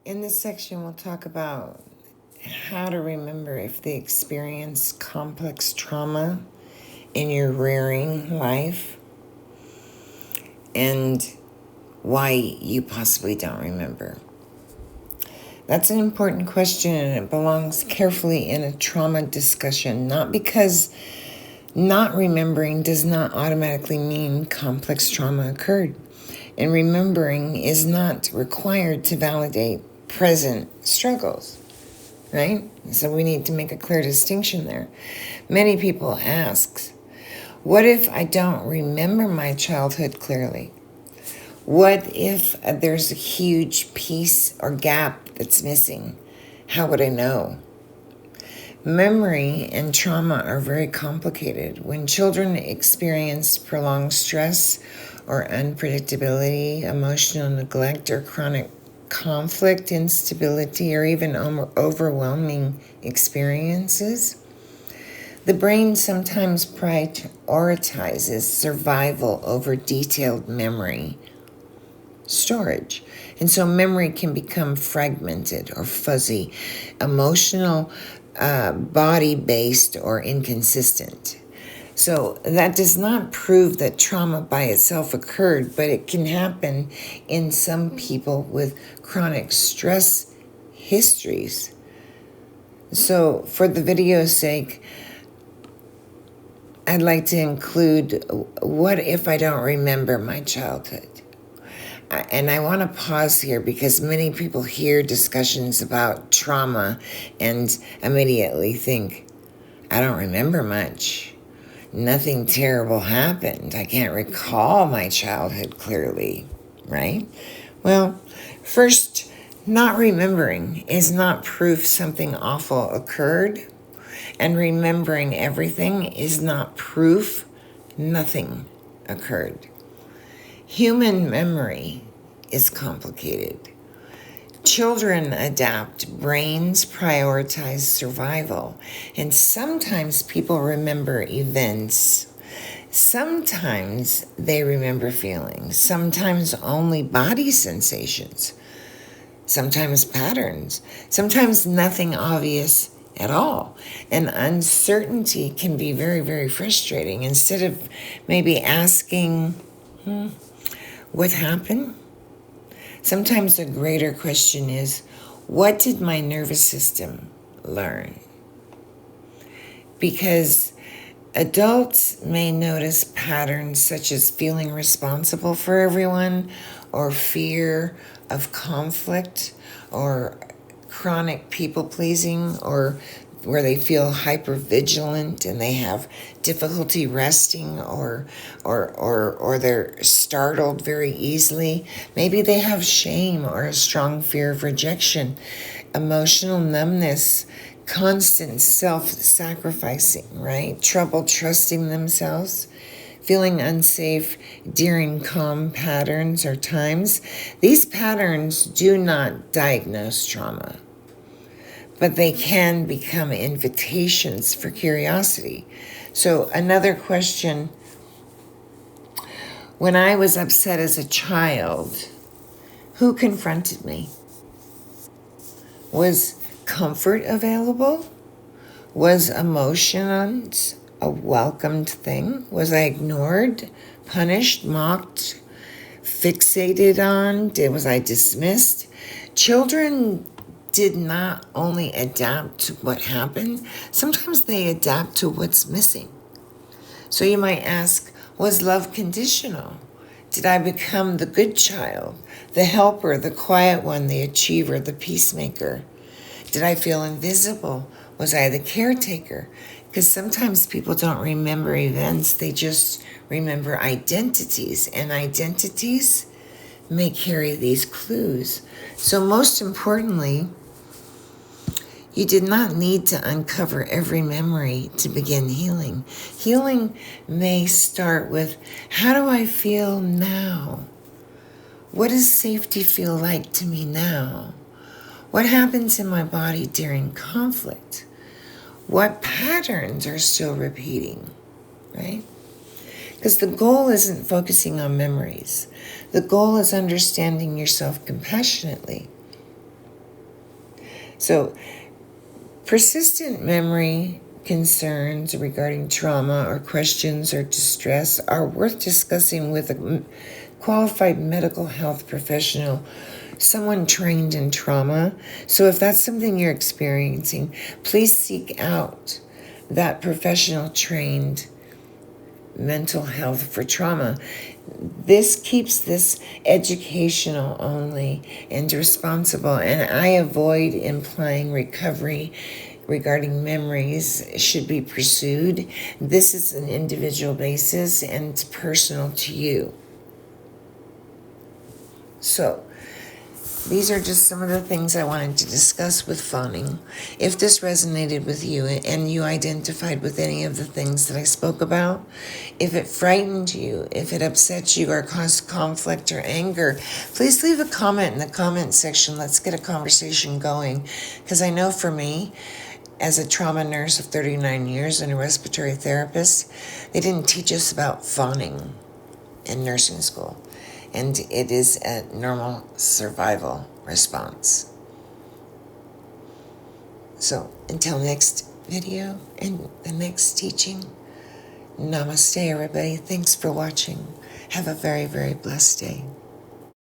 In this section, we'll talk about how to remember if they experience complex trauma in your rearing life and why you possibly don't remember. That's an important question, and it belongs carefully in a trauma discussion, not because not remembering does not automatically mean complex trauma occurred, and remembering is not required to validate present struggles, right? So we need to make a clear distinction there. Many people ask, what if I don't remember my childhood clearly? What if there's a huge piece or gap that's missing? How would I know? Memory and trauma are very complicated. When children experience prolonged stress or unpredictability, emotional neglect, or chronic conflict, instability, or even overwhelming experiences, the brain sometimes prioritizes survival over detailed memory storage. And so memory can become fragmented or fuzzy, emotional, body-based, or inconsistent. So that does not prove that trauma by itself occurred, but it can happen in some people with chronic stress histories. So for the video's sake, I'd like to include, what if I don't remember my childhood? And I want to pause here because many people hear discussions about trauma and immediately think, I don't remember much. Nothing terrible happened. I can't recall my childhood clearly, right? Well, first, not remembering is not proof something awful occurred, and remembering everything is not proof nothing occurred. Human memory is complicated. Children adapt, brains prioritize survival, and sometimes people remember events. Sometimes they remember feelings, sometimes only body sensations, sometimes patterns, sometimes nothing obvious at all. And uncertainty can be very, very frustrating. Instead of maybe asking, what happened? Sometimes the greater question is, what did my nervous system learn? Because adults may notice patterns such as feeling responsible for everyone, or fear of conflict, or chronic people pleasing, or where they feel hypervigilant and they have difficulty resting, or they're startled very easily. Maybe they have shame or a strong fear of rejection, emotional numbness, constant self-sacrificing, right? Trouble trusting themselves, feeling unsafe during calm patterns or times. These patterns do not diagnose trauma, but they can become invitations for curiosity. So another question, when I was upset as a child, who confronted me? Was comfort available? Was emotions a welcomed thing? Was I ignored, punished, mocked, fixated on? Was I dismissed? Children did not only adapt to what happened, sometimes they adapt to what's missing. So you might ask, was love conditional? Did I become the good child, the helper, the quiet one, the achiever, the peacemaker? Did I feel invisible? Was I the caretaker? Because sometimes people don't remember events, they just remember identities, and identities may carry these clues. So most importantly, you did not need to uncover every memory to begin healing. Healing may start with, how do I feel now? What does safety feel like to me now? What happens in my body during conflict? What patterns are still repeating, right? Because the goal isn't focusing on memories. The goal is understanding yourself compassionately. So, persistent memory concerns regarding trauma or questions or distress are worth discussing with a qualified mental health professional, someone trained in trauma. So if that's something you're experiencing, please seek out that professional trained mental health for trauma. This keeps this educational only and responsible, and I avoid implying recovery regarding memories should be pursued. This is an individual basis and it's personal to you. So, these are just some of the things I wanted to discuss with fawning. If this resonated with you and you identified with any of the things that I spoke about, if it frightened you, if it upset you or caused conflict or anger, please leave a comment in the comment section. Let's get a conversation going. Because I know for me, as a trauma nurse of 39 years and a respiratory therapist, they didn't teach us about fawning in nursing school. And it is a normal survival response. So until next video and the next teaching, namaste everybody. Thanks for watching. Have a very, very blessed day.